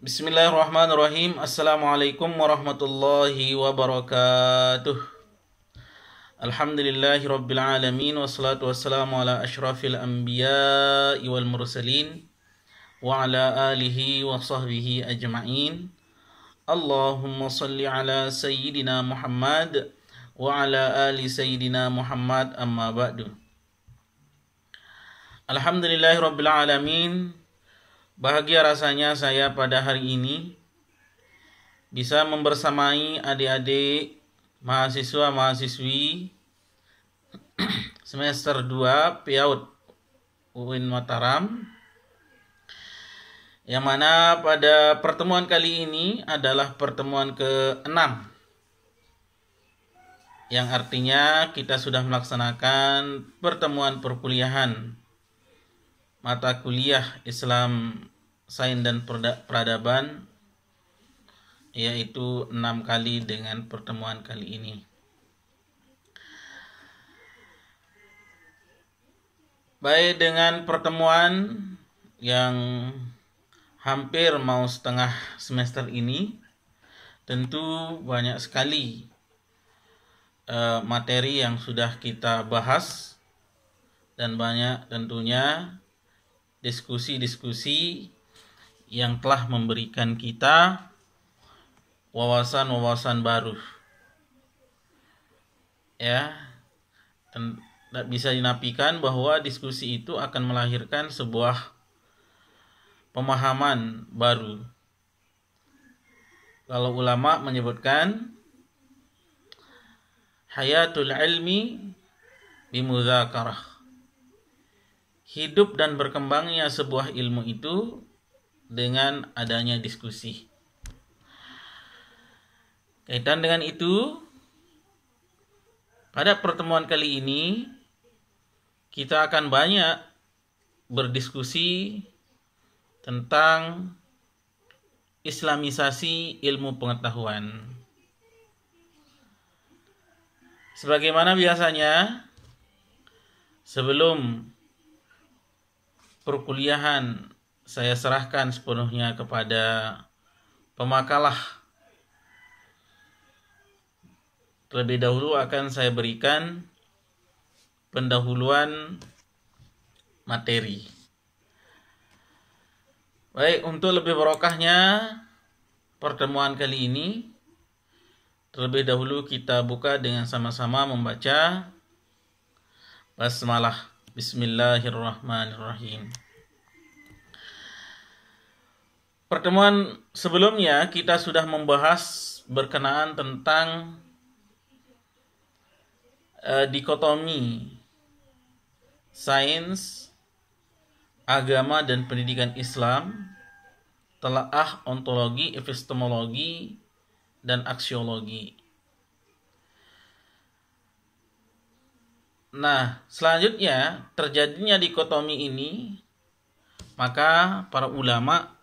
Bismillahirrahmanirrahim. Assalamualaikum warahmatullahi wabarakatuh. Alhamdulillahi rabbil alamin. Wassalatu wassalamu ala ashrafil anbiya'i wal mursalin wa ala alihi wa sahbihi ajma'in. Allahumma salli ala sayyidina Muhammad wa ala ali sayyidina Muhammad, amma ba'du. Alhamdulillahi rabbil alamin. Bahagia rasanya saya pada hari ini bisa membersamai adik-adik mahasiswa-mahasiswi semester 2 PAUD UIN Mataram, yang mana pada pertemuan kali ini adalah pertemuan ke-6, yang artinya kita sudah melaksanakan pertemuan perkuliahan mata kuliah Islam, Sains dan Peradaban, yaitu 6 kali dengan pertemuan kali ini. Baik, dengan pertemuan yang hampir mau setengah semester ini, tentu banyak sekali materi yang sudah kita bahas dan banyak tentunya diskusi-diskusi yang telah memberikan kita wawasan-wawasan baru. Ya, tidak bisa dinafikan bahwa diskusi itu akan melahirkan sebuah pemahaman baru. Kalau ulama menyebutkan hayatul ilmi bimudzakarah, hidup dan berkembangnya sebuah ilmu itu dengan adanya diskusi. Kaitan dengan itu, pada pertemuan kali ini kita akan banyak berdiskusi tentang Islamisasi ilmu pengetahuan. Sebagaimana biasanya, sebelum perkuliahan saya serahkan sepenuhnya kepada pemakalah, terlebih dahulu akan saya berikan pendahuluan materi. Baik, untuk lebih barokahnya pertemuan kali ini, terlebih dahulu kita buka dengan sama-sama membaca basmalah. Bismillahirrahmanirrahim. Pertemuan sebelumnya kita sudah membahas berkenaan tentang dikotomi sains, agama dan pendidikan Islam, telaah ontologi, epistemologi, dan aksiologi. Nah, selanjutnya terjadinya dikotomi ini, maka para ulama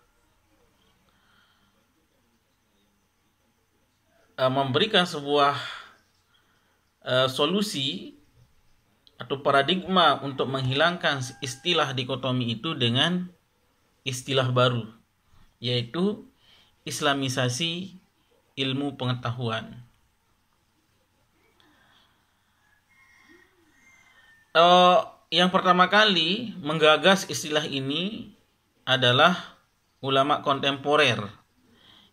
memberikan sebuah solusi atau paradigma untuk menghilangkan istilah dikotomi itu dengan istilah baru, yaitu Islamisasi ilmu pengetahuan. Yang pertama kali menggagas istilah ini adalah ulama kontemporer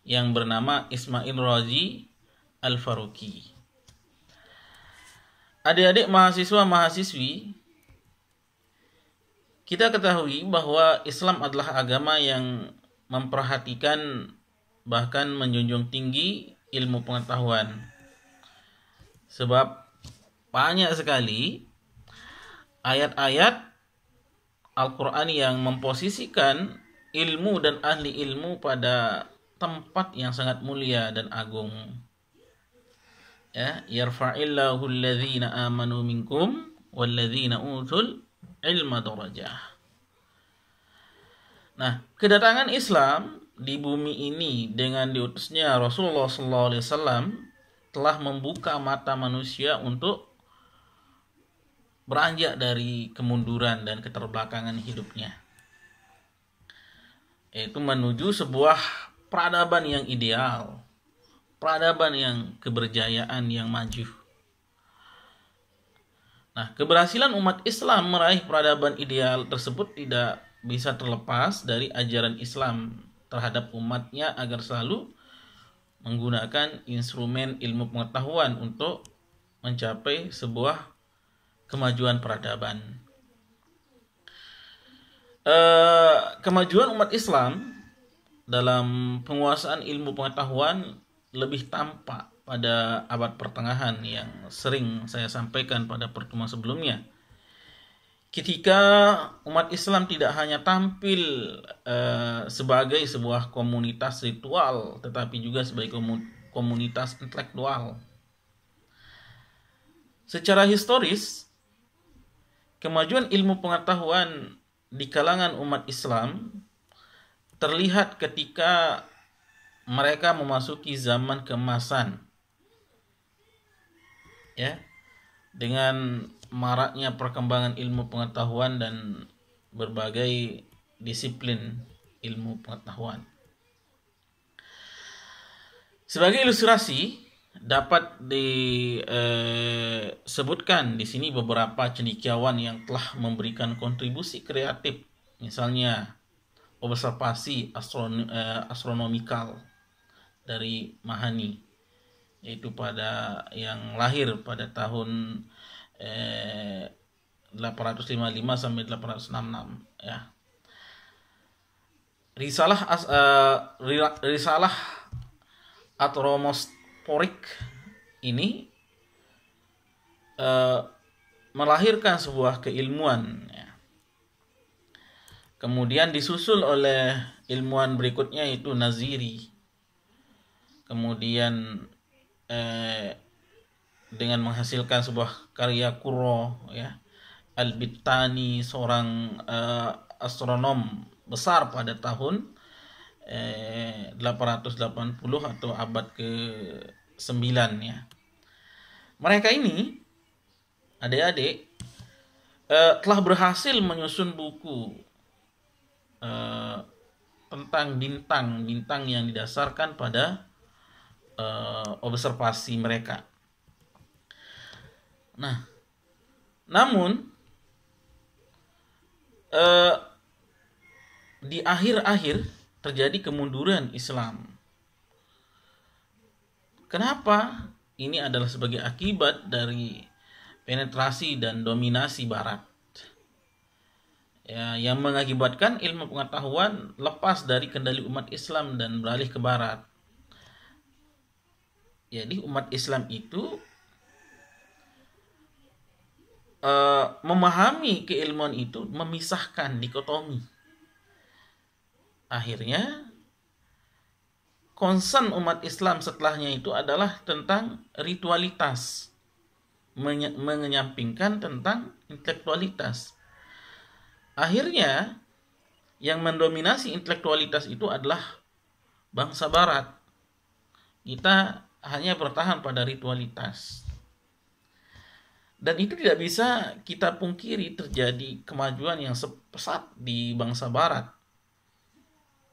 yang bernama Ismail Razi Al-Faruqi. Adik-adik mahasiswa-mahasiswi, kita ketahui bahwa Islam adalah agama yang memperhatikan bahkan menjunjung tinggi ilmu pengetahuan. Sebab banyak sekali ayat-ayat Al-Quran yang memposisikan ilmu dan ahli ilmu pada tempat yang sangat mulia dan agung. Ya, yarfa'illahu alladhina amanu minkum walladhina utul ilma darajah. Nah, kedatangan Islam di bumi ini dengan diutusnya Rasulullah SAW telah membuka mata manusia untuk beranjak dari kemunduran dan keterbelakangan hidupnya, yaitu menuju sebuah peradaban yang ideal, peradaban yang keberjayaan yang maju. Nah, keberhasilan umat Islam meraih peradaban ideal tersebut tidak bisa terlepas dari ajaran Islam terhadap umatnya agar selalu menggunakan instrumen ilmu pengetahuan untuk mencapai sebuah kemajuan peradaban. Kemajuan umat Islam dalam penguasaan ilmu pengetahuan lebih tampak pada abad pertengahan yang sering saya sampaikan pada pertemuan sebelumnya. Ketika umat Islam tidak hanya tampil sebagai sebuah komunitas ritual, tetapi juga sebagai komunitas intelektual. Secara historis, kemajuan ilmu pengetahuan di kalangan umat Islam terlihat ketika mereka memasuki zaman keemasan, ya, dengan maraknya perkembangan ilmu pengetahuan dan berbagai disiplin ilmu pengetahuan. Sebagai ilustrasi, dapat disebutkan di sini beberapa cendekiawan yang telah memberikan kontribusi kreatif, misalnya observasi astronomikal dari Mahani, yaitu pada yang lahir pada tahun 855 sampai 866, ya. Risalah Atromosporik ini melahirkan sebuah keilmuan, ya. Kemudian disusul oleh ilmuwan berikutnya yaitu Naziri. Kemudian dengan menghasilkan sebuah karya Qurra, ya, Al-Bittani, seorang astronom besar pada tahun 880 atau abad ke-9, ya. Mereka ini, adik-adik, telah berhasil menyusun buku tentang bintang-bintang yang didasarkan pada observasi mereka. Nah, namun di akhir-akhir terjadi kemunduran Islam. Kenapa? Ini adalah sebagai akibat dari penetrasi dan dominasi Barat, ya, yang mengakibatkan ilmu pengetahuan lepas dari kendali umat Islam dan beralih ke Barat. Jadi umat Islam itu memahami keilmuan itu memisahkan, dikotomi. Akhirnya concern umat Islam setelahnya itu adalah tentang ritualitas, menyampingkan tentang intelektualitas. Akhirnya yang mendominasi intelektualitas itu adalah bangsa Barat. Kita hanya bertahan pada ritualitas. Dan itu tidak bisa kita pungkiri, terjadi kemajuan yang pesat di bangsa Barat.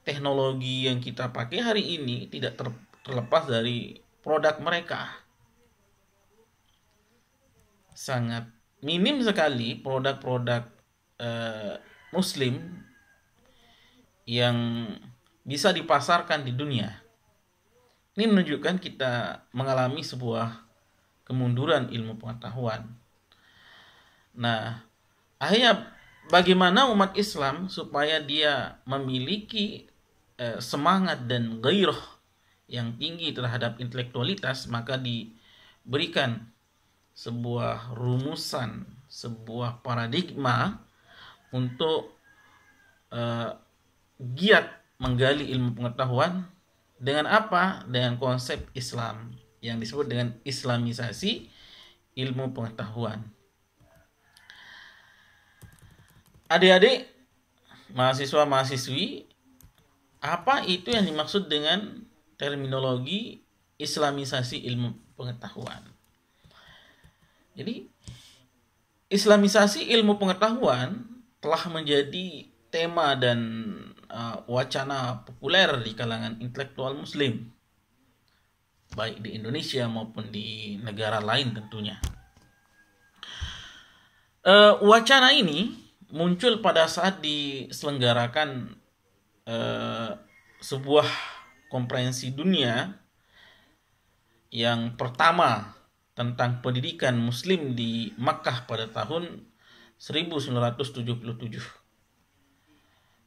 Teknologi yang kita pakai hari ini tidak terlepas dari produk mereka. Sangat minim sekali produk-produk Muslim yang bisa dipasarkan di dunia. Ini menunjukkan kita mengalami sebuah kemunduran ilmu pengetahuan. Nah, akhirnya bagaimana umat Islam supaya dia memiliki semangat dan gairah yang tinggi terhadap intelektualitas, maka diberikan sebuah rumusan, sebuah paradigma untuk giat menggali ilmu pengetahuan. Dengan apa? Dengan konsep Islam yang disebut dengan Islamisasi ilmu pengetahuan. Adik-adik, mahasiswa-mahasiswi, apa itu yang dimaksud dengan terminologi Islamisasi ilmu pengetahuan? Jadi, Islamisasi ilmu pengetahuan telah menjadi tema dan wacana populer di kalangan intelektual Muslim, baik di Indonesia maupun di negara lain tentunya. Wacana ini muncul pada saat diselenggarakan sebuah konferensi dunia yang pertama tentang pendidikan Muslim di Makkah pada tahun 1977.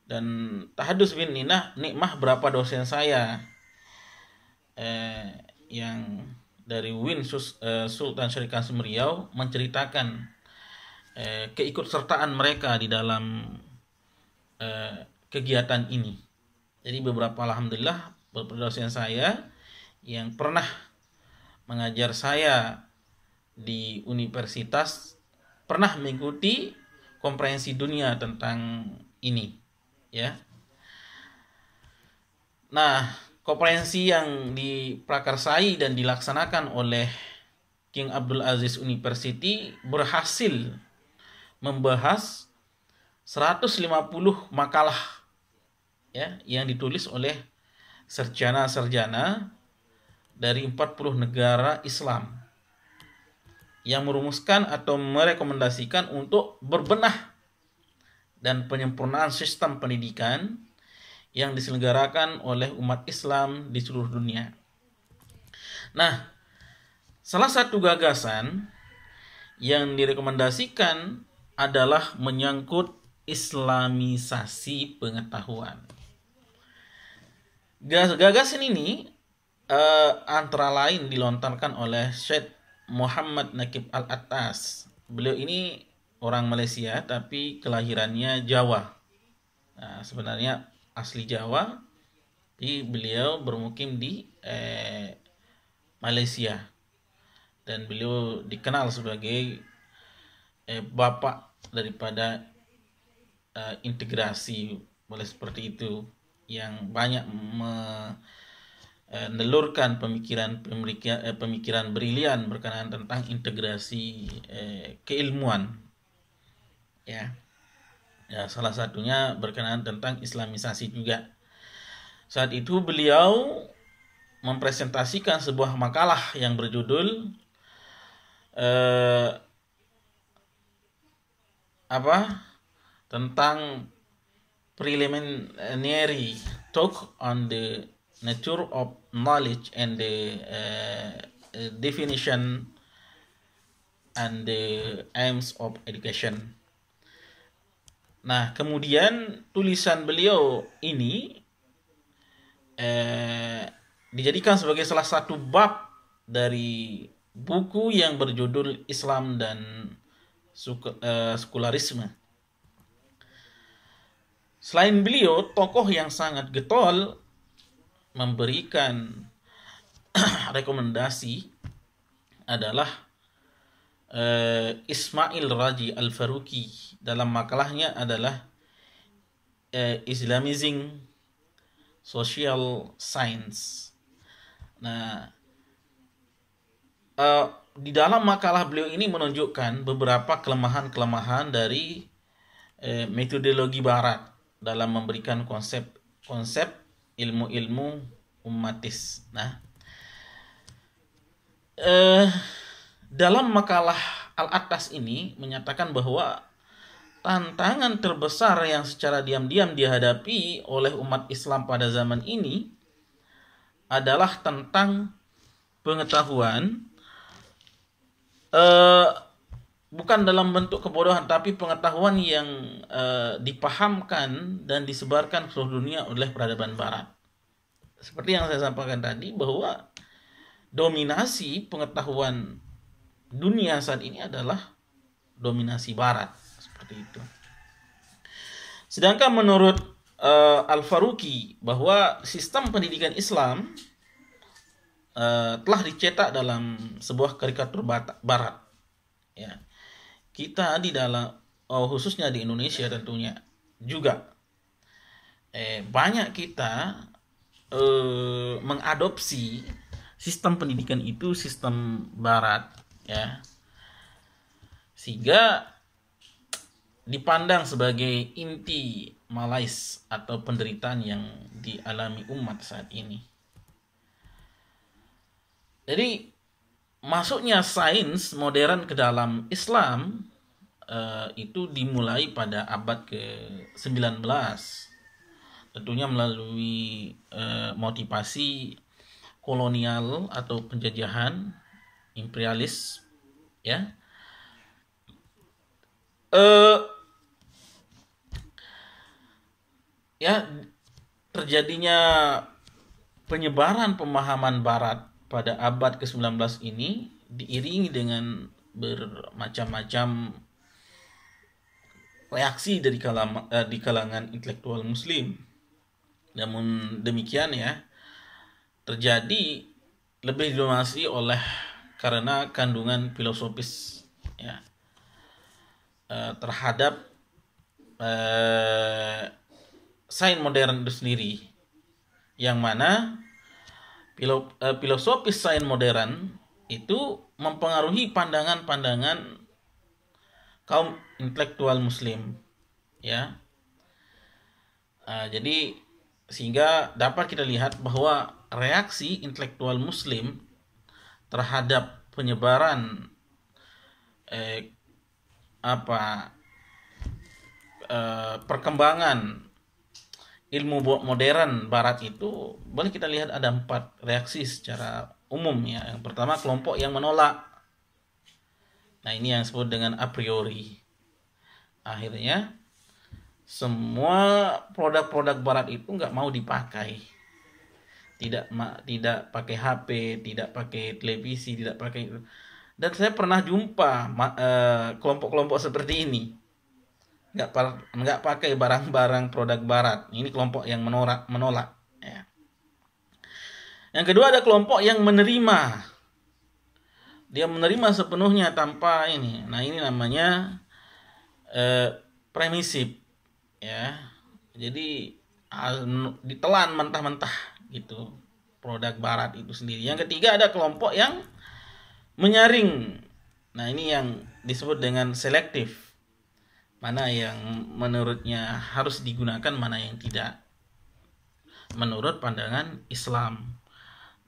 Dan tahadus bin nikmah berapa dosen saya yang dari UIN Sultan Syarif Kasim Riau menceritakan keikutsertaan mereka di dalam kegiatan ini. Jadi alhamdulillah beberapa dosen saya yang pernah mengajar saya di universitas pernah mengikuti konferensi dunia tentang ini, ya. Nah, konferensi yang diprakarsai dan dilaksanakan oleh King Abdul Aziz University berhasil membahas 150 makalah, ya, yang ditulis oleh sarjana-sarjana dari 40 negara Islam yang merumuskan atau merekomendasikan untuk berbenah dan penyempurnaan sistem pendidikan yang diselenggarakan oleh umat Islam di seluruh dunia. Nah, salah satu gagasan yang direkomendasikan adalah menyangkut Islamisasi pengetahuan. Gagasan ini antara lain dilontarkan oleh Syekh Muhammad Nakib Al-Attas. Beliau ini orang Malaysia tapi kelahirannya Jawa. Nah, sebenarnya asli Jawa, tapi beliau bermukim di Malaysia. Dan beliau dikenal sebagai bapak daripada integrasi, boleh seperti itu, yang banyak menelurkan pemikiran brilian berkenaan tentang integrasi keilmuan, ya. Salah satunya berkenaan tentang Islamisasi juga. Saat itu beliau mempresentasikan sebuah makalah yang berjudul tentang preliminary talk on the nature of knowledge and the definition and the aims of education. Nah, kemudian tulisan beliau ini dijadikan sebagai salah satu bab dari buku yang berjudul Islam dan Sekularisme. Selain beliau, tokoh yang sangat getol memberikan rekomendasi adalah Ismail Raji Al-Faruqi. Dalam makalahnya adalah Islamizing Social Science. Nah, di dalam makalah beliau ini menunjukkan beberapa kelemahan-kelemahan dari metodologi Barat dalam memberikan konsep ilmu-ilmu ummatis. Nah, dalam makalah Al-Attas ini menyatakan bahwa tantangan terbesar yang secara diam-diam dihadapi oleh umat Islam pada zaman ini adalah tentang pengetahuan, bukan dalam bentuk kebodohan, tapi pengetahuan yang dipahamkan dan disebarkan ke seluruh dunia oleh peradaban Barat. Seperti yang saya sampaikan tadi, bahwa dominasi pengetahuan dunia saat ini adalah dominasi Barat, seperti itu. Sedangkan menurut Al-Faruqi, bahwa sistem pendidikan Islam telah dicetak dalam sebuah karikatur Barat, ya. Kita di dalam khususnya di Indonesia tentunya juga banyak kita mengadopsi sistem pendidikan itu, sistem Barat, ya, sehingga dipandang sebagai inti malais atau penderitaan yang dialami umat saat ini. Jadi masuknya sains modern ke dalam Islam itu dimulai pada abad ke-19. Tentunya melalui motivasi kolonial atau penjajahan imperialis, ya. Terjadinya penyebaran pemahaman barat pada abad ke-19 ini diiringi dengan bermacam-macam reaksi dari di kalangan intelektual muslim. Namun demikian ya, terjadi lebih didominasi oleh karena kandungan filosofis ya terhadap sains modern itu sendiri, yang mana filosofis sains modern itu mempengaruhi pandangan-pandangan kaum intelektual muslim ya. Jadi sehingga dapat kita lihat bahwa reaksi intelektual muslim terhadap penyebaran perkembangan ilmu modern barat itu boleh kita lihat ada 4 reaksi secara umum ya. Yang pertama, kelompok yang menolak. Nah, ini yang disebut dengan a priori. Akhirnya semua produk-produk barat itu nggak mau dipakai. Tidak pakai HP, tidak pakai televisi, tidak pakai. Dan saya pernah jumpa kelompok-kelompok seperti ini. Nggak pakai barang-barang produk barat. Ini kelompok yang menolak ya. Yang kedua, ada kelompok yang menerima. Dia menerima sepenuhnya tanpa ini. Nah, ini namanya permisif ya. Jadi ditelan mentah-mentah gitu produk barat itu sendiri. Yang ketiga, ada kelompok yang menyaring. Nah, ini yang disebut dengan selektif. Mana yang menurutnya harus digunakan, mana yang tidak, menurut pandangan Islam.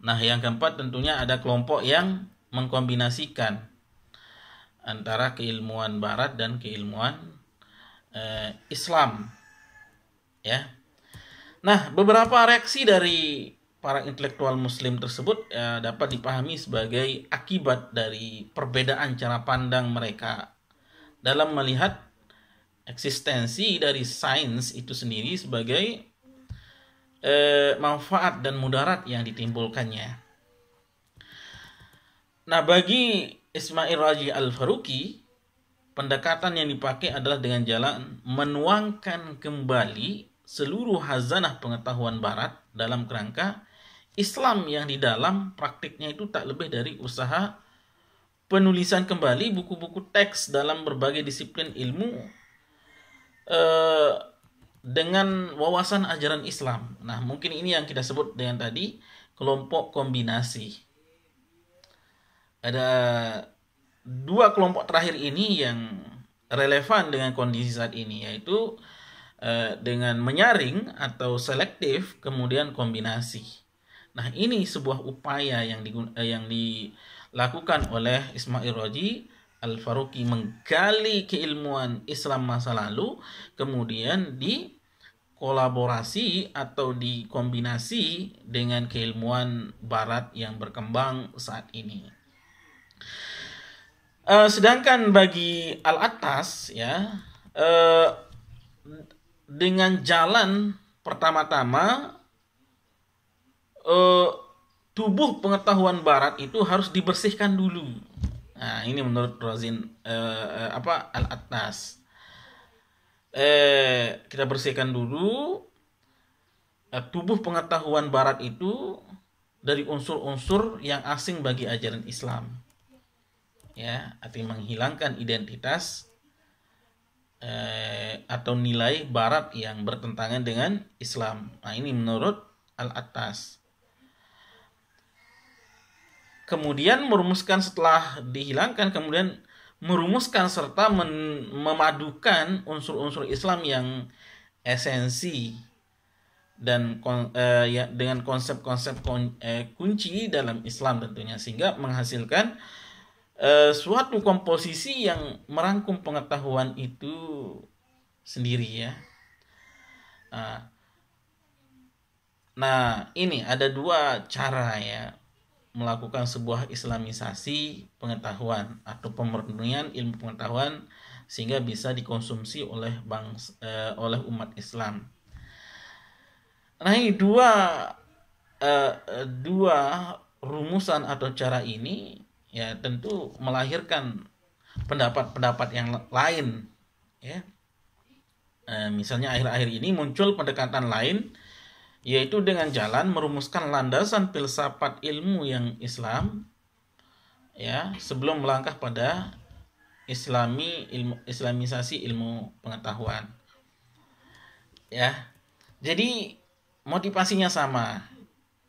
Nah, yang keempat tentunya ada kelompok yang mengkombinasikan antara keilmuan barat dan keilmuan Islam ya. Nah, beberapa reaksi dari para intelektual muslim tersebut dapat dipahami sebagai akibat dari perbedaan cara pandang mereka dalam melihat eksistensi dari sains itu sendiri sebagai manfaat dan mudarat yang ditimbulkannya. Nah, bagi Ismail Raji Al-Faruqi, pendekatan yang dipakai adalah dengan jalan menuangkan kembali seluruh hazanah pengetahuan barat dalam kerangka Islam yang di dalam praktiknya itu tak lebih dari usaha penulisan kembali buku-buku teks dalam berbagai disiplin ilmu dengan wawasan ajaran Islam. Nah, mungkin ini yang kita sebut dengan tadi kelompok kombinasi. Ada 2 kelompok terakhir ini yang relevan dengan kondisi saat ini, yaitu dengan menyaring atau selektif, kemudian kombinasi. Nah, ini sebuah upaya yang dilakukan oleh Ismail Raji Al-Faruqi, menggali keilmuan Islam masa lalu, kemudian dikolaborasi atau dikombinasi dengan keilmuan barat yang berkembang saat ini. Sedangkan bagi Al-Attas ya, dengan jalan pertama-tama tubuh pengetahuan barat itu harus dibersihkan dulu. Nah, ini menurut Razin Al-Attas. Kita bersihkan dulu tubuh pengetahuan barat itu dari unsur-unsur yang asing bagi ajaran Islam. Ya, artinya menghilangkan identitas atau nilai barat yang bertentangan dengan Islam. Nah, ini menurut Al-Attas. Kemudian merumuskan, setelah dihilangkan, kemudian merumuskan serta memadukan unsur-unsur Islam yang esensi dan dengan konsep-konsep kunci dalam Islam tentunya, sehingga menghasilkan suatu komposisi yang merangkum pengetahuan itu sendiri ya. Nah, ini ada dua cara ya melakukan sebuah islamisasi pengetahuan atau pemurnian ilmu pengetahuan sehingga bisa dikonsumsi oleh oleh umat Islam. Nah, ini dua rumusan atau cara ini ya tentu melahirkan pendapat-pendapat yang lain ya. Misalnya akhir-akhir ini muncul pendekatan lain, yaitu dengan jalan merumuskan landasan filsafat ilmu yang Islam ya sebelum melangkah pada islamisasi ilmu pengetahuan ya. Jadi motivasinya sama,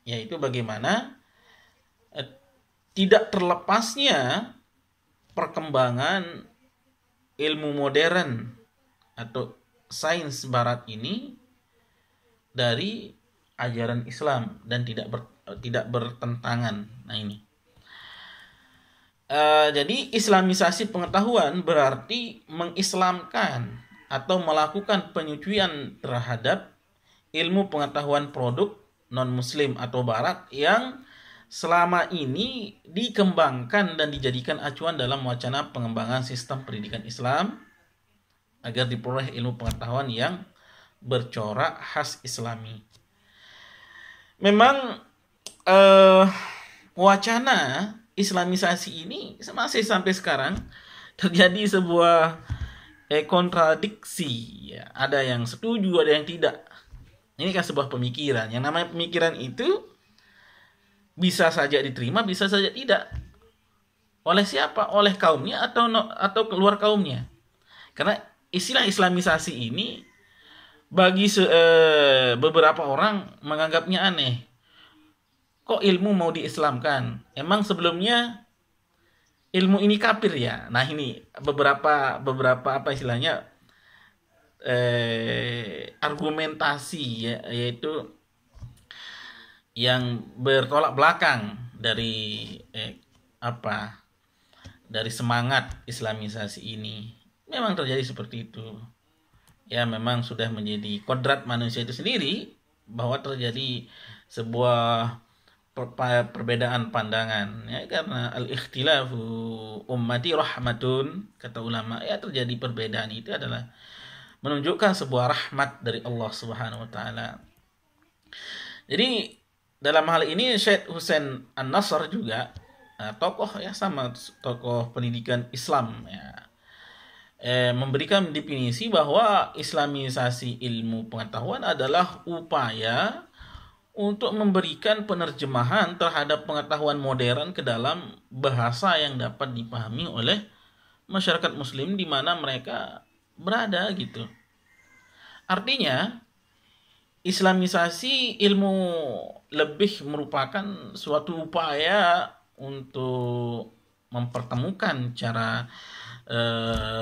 yaitu bagaimana tidak terlepasnya perkembangan ilmu modern atau sains barat ini dari ajaran Islam dan tidak bertentangan. Nah ini. Jadi islamisasi pengetahuan berarti mengislamkan atau melakukan penyucian terhadap ilmu pengetahuan produk non-muslim atau barat yang selama ini dikembangkan dan dijadikan acuan dalam wacana pengembangan sistem pendidikan Islam agar diperoleh ilmu pengetahuan yang bercorak khas Islami. Memang wacana islamisasi ini masih sampai sekarang terjadi sebuah kontradiksi ya. Ada yang setuju, ada yang tidak. Ini kan sebuah pemikiran. Yang namanya pemikiran itu bisa saja diterima, bisa saja tidak. Oleh siapa? Oleh kaumnya atau keluar kaumnya. Karena istilah islamisasi ini bagi beberapa orang menganggapnya aneh. Kok ilmu mau diislamkan? Emang sebelumnya ilmu ini kafir ya? Nah ini beberapa apa istilahnya argumentasi ya, yaitu yang bertolak belakang dari dari semangat islamisasi ini. Memang terjadi seperti itu. Ya memang sudah menjadi kodrat manusia itu sendiri bahwa terjadi sebuah perbedaan pandangan ya, karena al-ikhtilafu ummati rahmatun, kata ulama ya. Terjadi perbedaan itu adalah menunjukkan sebuah rahmat dari Allah Subhanahu wa taala. Jadi dalam hal ini Syekh Husain An-Nasr juga tokoh ya, sama tokoh pendidikan Islam ya, memberikan definisi bahwa islamisasi ilmu pengetahuan adalah upaya untuk memberikan penerjemahan terhadap pengetahuan modern ke dalam bahasa yang dapat dipahami oleh masyarakat muslim di mana mereka berada gitu. Artinya islamisasi ilmu lebih merupakan suatu upaya untuk mempertemukan cara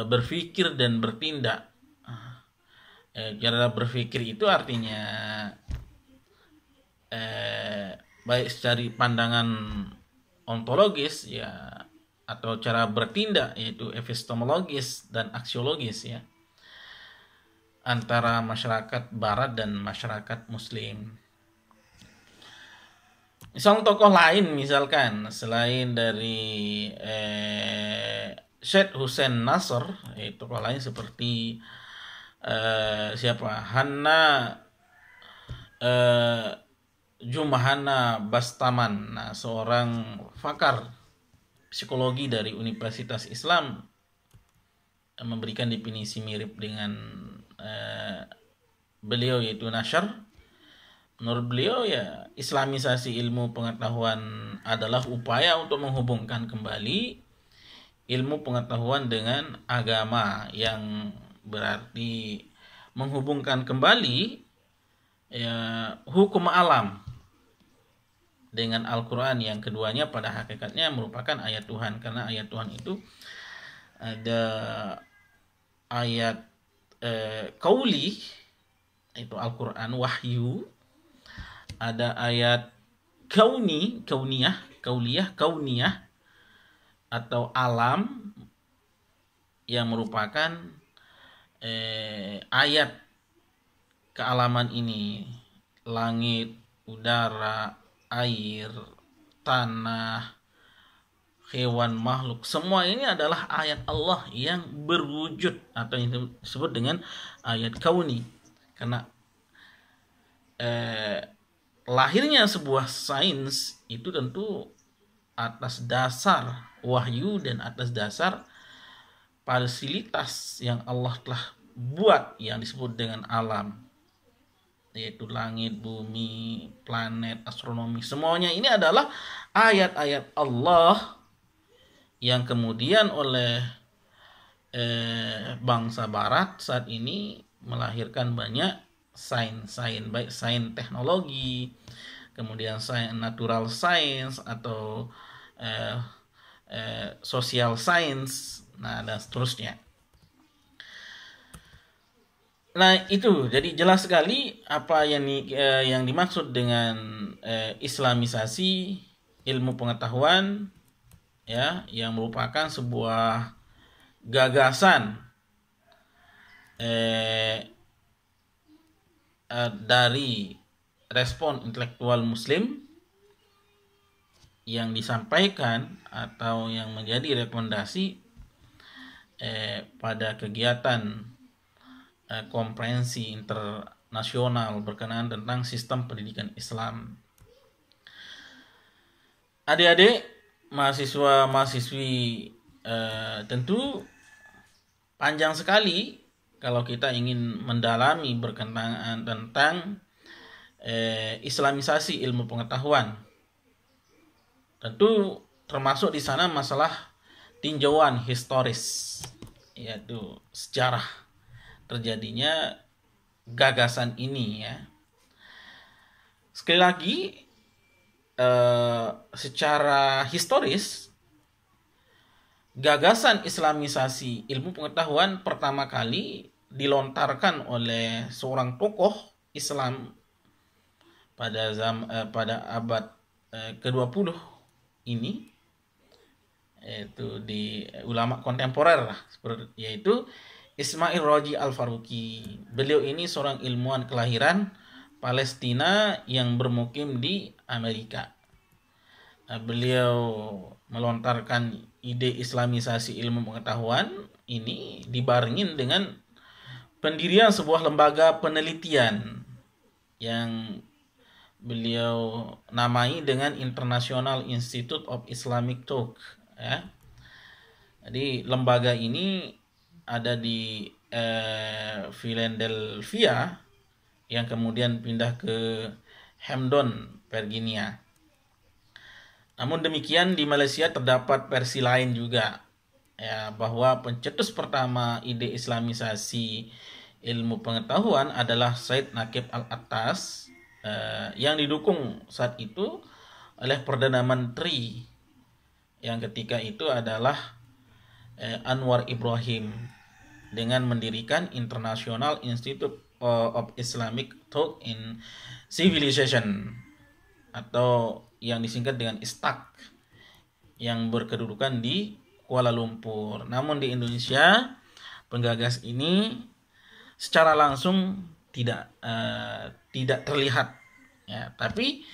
berpikir dan bertindak. Cara berpikir itu artinya baik secara pandangan ontologis ya, atau cara bertindak yaitu epistemologis dan aksiologis ya, antara masyarakat barat dan masyarakat muslim. Misal tokoh lain misalkan selain dari Syekh Husain Nasr, tokoh lain seperti Hanna Jumahana Bastaman, nah, seorang pakar psikologi dari Universitas Islam, memberikan definisi mirip dengan beliau yaitu Nasr. Menurut beliau ya, islamisasi ilmu pengetahuan adalah upaya untuk menghubungkan kembali ilmu pengetahuan dengan agama, yang berarti menghubungkan kembali ya hukum alam dengan Al-Quran, yang keduanya pada hakikatnya merupakan ayat Tuhan. Karena ayat Tuhan itu ada ayat qauli itu Al-Quran, wahyu. Ada ayat kauniyah atau alam, yang merupakan ayat kealaman ini. Langit, udara, air, tanah, hewan, makhluk, semua ini adalah ayat Allah yang berwujud, atau yang disebut dengan ayat kauni. Karena lahirnya sebuah sains itu tentu atas dasar wahyu dan atas dasar fasilitas yang Allah telah buat yang disebut dengan alam, yaitu langit, bumi, planet, astronomi. Semuanya ini adalah ayat-ayat Allah yang kemudian oleh bangsa barat saat ini melahirkan banyak sains, baik sains teknologi, kemudian sains natural science atau social science, nah dan seterusnya. Nah itu, jadi jelas sekali apa yang dimaksud dengan Islamisasi ilmu pengetahuan, ya, yang merupakan sebuah gagasan dari respon intelektual Muslim yang disampaikan atau yang menjadi rekomendasi pada kegiatan konferensi internasional berkenaan tentang sistem pendidikan Islam. Adik-adik, mahasiswa-mahasiswi, tentu panjang sekali kalau kita ingin mendalami berkenaan tentang Islamisasi ilmu pengetahuan. Tentu termasuk di sana masalah tinjauan historis, yaitu sejarah terjadinya gagasan ini, ya. Sekali lagi, secara historis, gagasan Islamisasi ilmu pengetahuan pertama kali dilontarkan oleh seorang tokoh Islam pada abad ke-20 ini, yaitu di ulama kontemporer, yaitu Ismail Raji Al-Faruqi. Beliau ini seorang ilmuwan kelahiran Palestina yang bermukim di Amerika. Beliau melontarkan ide Islamisasi ilmu pengetahuan ini dibarengin dengan pendirian sebuah lembaga penelitian yang beliau namai dengan International Institute of Islamic Thought, ya. Jadi lembaga ini ada di Philadelphia yang kemudian pindah ke Hampton, Virginia. Namun demikian di Malaysia terdapat versi lain juga, ya, bahwa pencetus pertama ide Islamisasi ilmu pengetahuan adalah Said Naqib Al-Attas, yang didukung saat itu oleh Perdana Menteri yang ketika itu adalah Anwar Ibrahim, dengan mendirikan International Institute of Islamic Thought in Civilization, atau yang disingkat dengan ISTAC, yang berkedudukan di Kuala Lumpur. Namun di Indonesia, penggagas ini secara langsung tidak terlihat, ya, tapi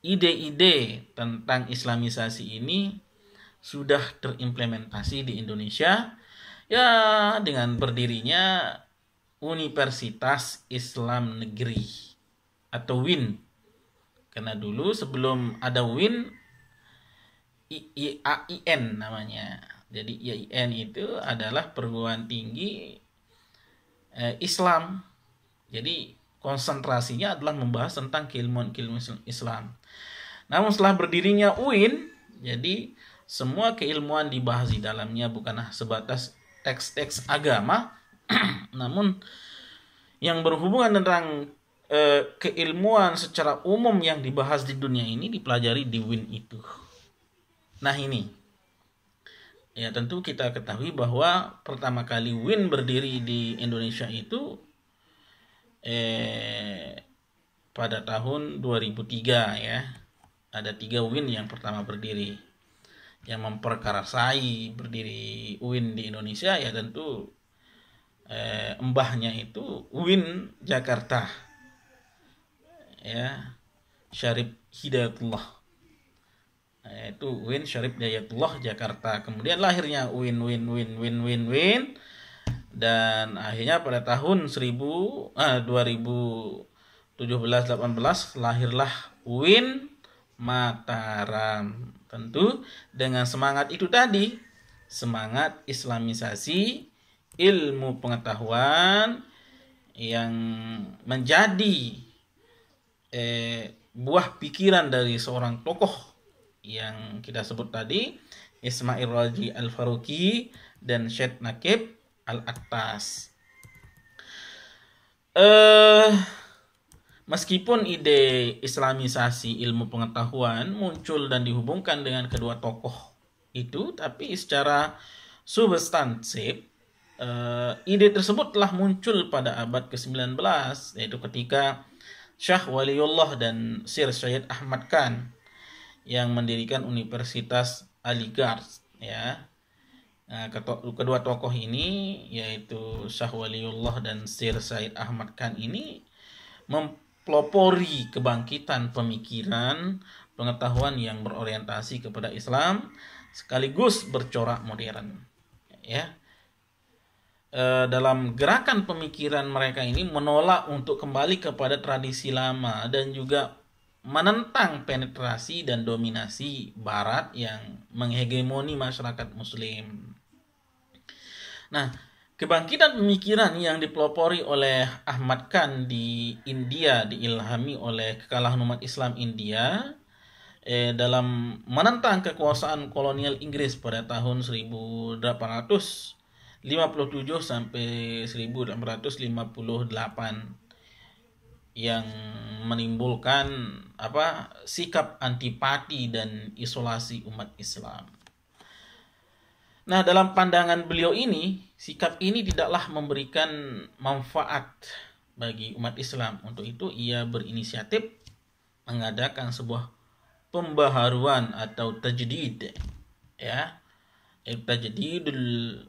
ide-ide tentang Islamisasi ini sudah terimplementasi di Indonesia, ya, dengan berdirinya Universitas Islam Negeri atau UIN. Karena dulu sebelum ada UIN, IAIN namanya. Jadi IAIN itu adalah perguruan tinggi Islam. Jadi konsentrasinya adalah membahas tentang keilmuan Islam. Namun setelah berdirinya UIN, jadi semua keilmuan dibahas di dalamnya, bukanlah sebatas teks-teks agama, namun yang berhubungan tentang keilmuan secara umum yang dibahas di dunia ini dipelajari di UIN itu. Nah ini, ya, tentu kita ketahui bahwa pertama kali UIN berdiri di Indonesia itu pada tahun 2003 ya. Ada 3 UIN yang pertama berdiri. Yang memperkarasai berdiri UIN di Indonesia ya tentu mbahnya itu UIN Jakarta. Ya, Syarif Hidayatullah. Itu UIN Syarif Hidayatullah Jakarta. Kemudian lahirnya UIN dan akhirnya pada tahun 2017-18 lahirlah UIN Mataram. Tentu dengan semangat itu tadi, semangat islamisasi ilmu pengetahuan yang menjadi buah pikiran dari seorang tokoh yang kita sebut tadi, Ismail Raji Al-Faruqi dan Syed Naqib Al-Attas. Meskipun ide islamisasi ilmu pengetahuan muncul dan dihubungkan dengan kedua tokoh itu, tapi secara substansif ide tersebut telah muncul pada abad ke-19, yaitu ketika Syah Waliullah dan Sir Syed Ahmad Khan yang mendirikan Universitas Aligarh ya. Nah, kedua tokoh ini yaitu Syah Waliullah dan Sir Syed Ahmad Khan ini mempelopori kebangkitan pemikiran pengetahuan yang berorientasi kepada Islam sekaligus bercorak modern ya. Dalam gerakan pemikiran mereka ini menolak untuk kembali kepada tradisi lama dan juga menentang penetrasi dan dominasi Barat yang menghegemoni masyarakat Muslim. Nah, kebangkitan pemikiran yang dipelopori oleh Ahmad Khan di India diilhami oleh kekalahan umat Islam India dalam menentang kekuasaan kolonial Inggris pada tahun 1857 sampai 1858 yang menimbulkan sikap antipati dan isolasi umat Islam. Nah, dalam pandangan beliau ini, sikap ini tidaklah memberikan manfaat bagi umat Islam. Untuk itu ia berinisiatif mengadakan sebuah pembaharuan atau tajdid ya, tajdidul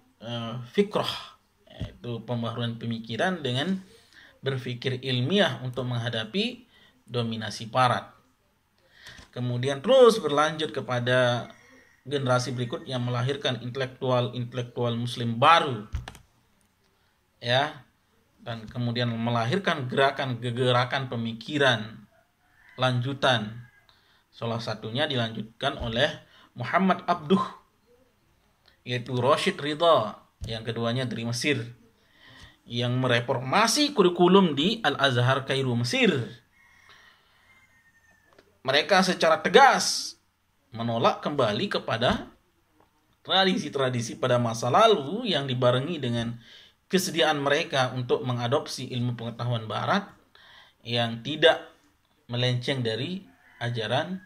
fikrah, yaitu pembaharuan pemikiran dengan berpikir ilmiah untuk menghadapi dominasi Barat. Kemudian terus berlanjut kepada generasi berikut yang melahirkan intelektual Muslim baru, ya, dan kemudian melahirkan gerakan pemikiran lanjutan. Salah satunya dilanjutkan oleh Muhammad Abduh, yaitu Rashid Ridha, yang keduanya dari Mesir, yang mereformasi kurikulum di Al-Azhar Kairo, Mesir. Mereka secara tegas menolak kembali kepada tradisi-tradisi pada masa lalu yang dibarengi dengan kesediaan mereka untuk mengadopsi ilmu pengetahuan Barat yang tidak melenceng dari ajaran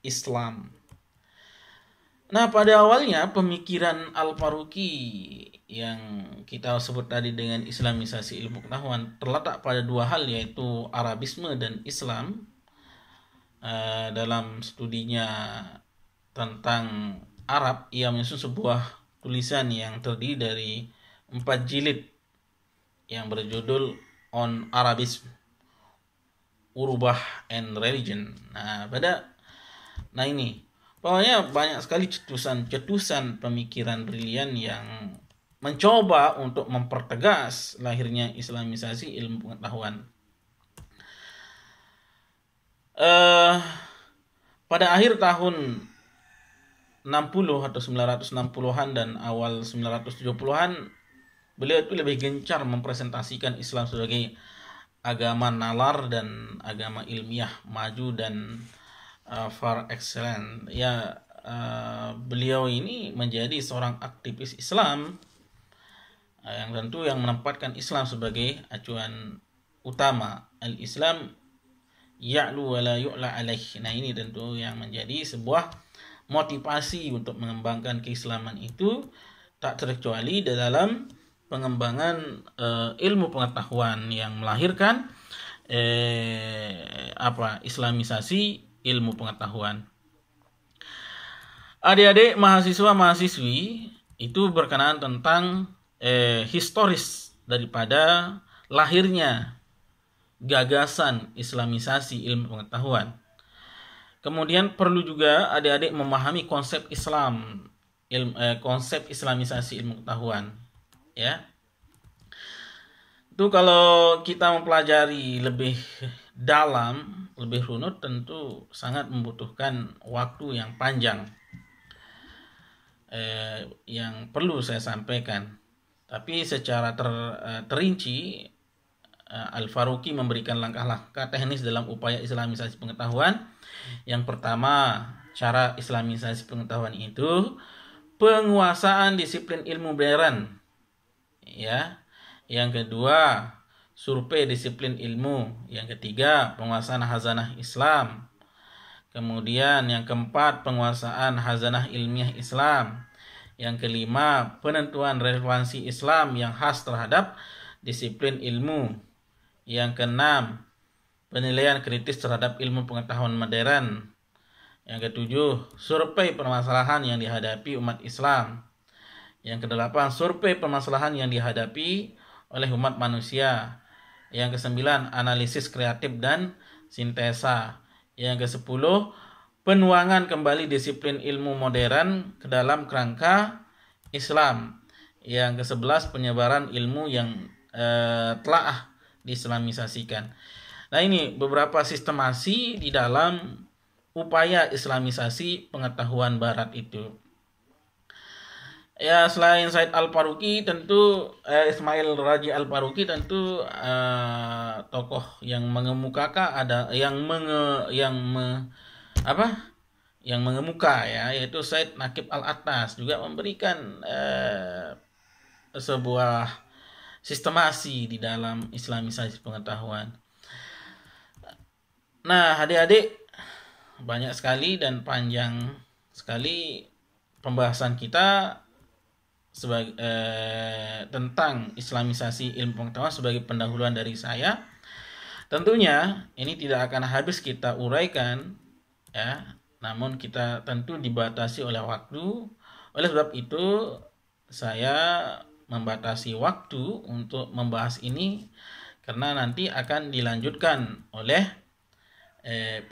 Islam. Nah, pada awalnya pemikiran Al-Faruqi yang kita sebut tadi dengan islamisasi ilmu pengetahuan terletak pada dua hal, yaitu Arabisme dan Islam. Dalam studinya tentang Arab, ia menyusun sebuah tulisan yang terdiri dari 4 jilid yang berjudul On Arabism, Urubah and Religion. Nah ini pokoknya banyak sekali cetusan pemikiran brilian yang mencoba untuk mempertegas lahirnya islamisasi ilmu pengetahuan. Pada akhir tahun 60 atau 960-an dan awal 970-an, beliau itu lebih gencar mempresentasikan Islam sebagai agama nalar dan agama ilmiah maju dan par excellence. Ya, beliau ini menjadi seorang aktivis Islam yang tentu yang menempatkan Islam sebagai acuan utama. Al-Islam ya'lu wa la yu'la alaih. Nah, ini tentu yang menjadi sebuah motivasi untuk mengembangkan keislaman itu tak terkecuali dalam pengembangan ilmu pengetahuan yang melahirkan islamisasi ilmu pengetahuan. Adik-adik mahasiswa-mahasiswi itu berkenaan tentang historis daripada lahirnya gagasan islamisasi ilmu pengetahuan. Kemudian perlu juga adik-adik memahami konsep Islam, konsep islamisasi ilmu pengetahuan, ya. Itu kalau kita mempelajari lebih dalam, lebih runut, tentu sangat membutuhkan waktu yang panjang. Yang perlu saya sampaikan. Tapi secara terinci, Al-Faruqi memberikan langkah-langkah teknis dalam upaya islamisasi pengetahuan. Yang pertama, cara islamisasi pengetahuan itu penguasaan disiplin ilmu modern, ya. Yang kedua, survei disiplin ilmu. Yang ketiga, penguasaan hazanah Islam. Kemudian yang keempat, penguasaan hazanah ilmiah Islam. Yang kelima, penentuan relevansi Islam yang khas terhadap disiplin ilmu. Yang keenam, penilaian kritis terhadap ilmu pengetahuan modern. Yang ketujuh, survei permasalahan yang dihadapi umat Islam. Yang kedelapan, survei permasalahan yang dihadapi oleh umat manusia. Yang kesembilan, analisis kreatif dan sintesa. Yang kesepuluh, penuangan kembali disiplin ilmu modern ke dalam kerangka Islam. Yang kesebelas, penyebaran ilmu yang telah diislamisasikan. Nah, ini beberapa sistemasi di dalam upaya islamisasi pengetahuan barat itu. Ya, selain Said Al-Faruqi, tentu Ismail Raji Al-Faruqi tentu tokoh yang mengemukakan ada yang mengemuka, ya, yaitu Said Naqib Al-Attas juga memberikan sebuah sistemasi di dalam islamisasi pengetahuan. Nah, adik-adik, banyak sekali dan panjang sekali pembahasan kita sebagai tentang islamisasi ilmu pengetahuan sebagai pendahuluan dari saya. Tentunya ini tidak akan habis kita uraikan, ya. Namun kita tentu dibatasi oleh waktu. Oleh sebab itu saya membatasi waktu untuk membahas ini karena nanti akan dilanjutkan oleh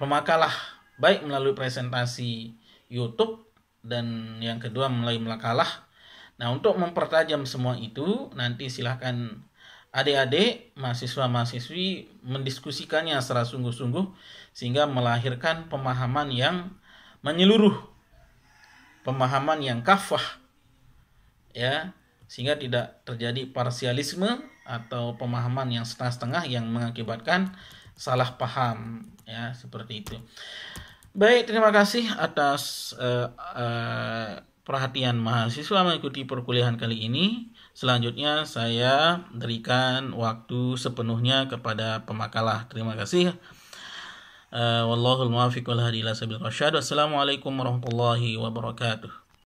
pemakalah, baik melalui presentasi YouTube dan yang kedua melalui makalah. Nah, untuk mempertajam semua itu, nanti silahkan adik-adik, mahasiswa-mahasiswi mendiskusikannya secara sungguh-sungguh sehingga melahirkan pemahaman yang menyeluruh, pemahaman yang kafah, ya, sehingga tidak terjadi parsialisme atau pemahaman yang setengah-setengah yang mengakibatkan salah paham, ya, seperti itu. Baik, terima kasih atas perhatian mahasiswa mengikuti perkuliahan kali ini. Selanjutnya saya berikan waktu sepenuhnya kepada pemakalah. Terima kasih. Wallahul muwaffiq wal hadi ila sabilir rasyad. Wassalamualaikum warahmatullahi wabarakatuh.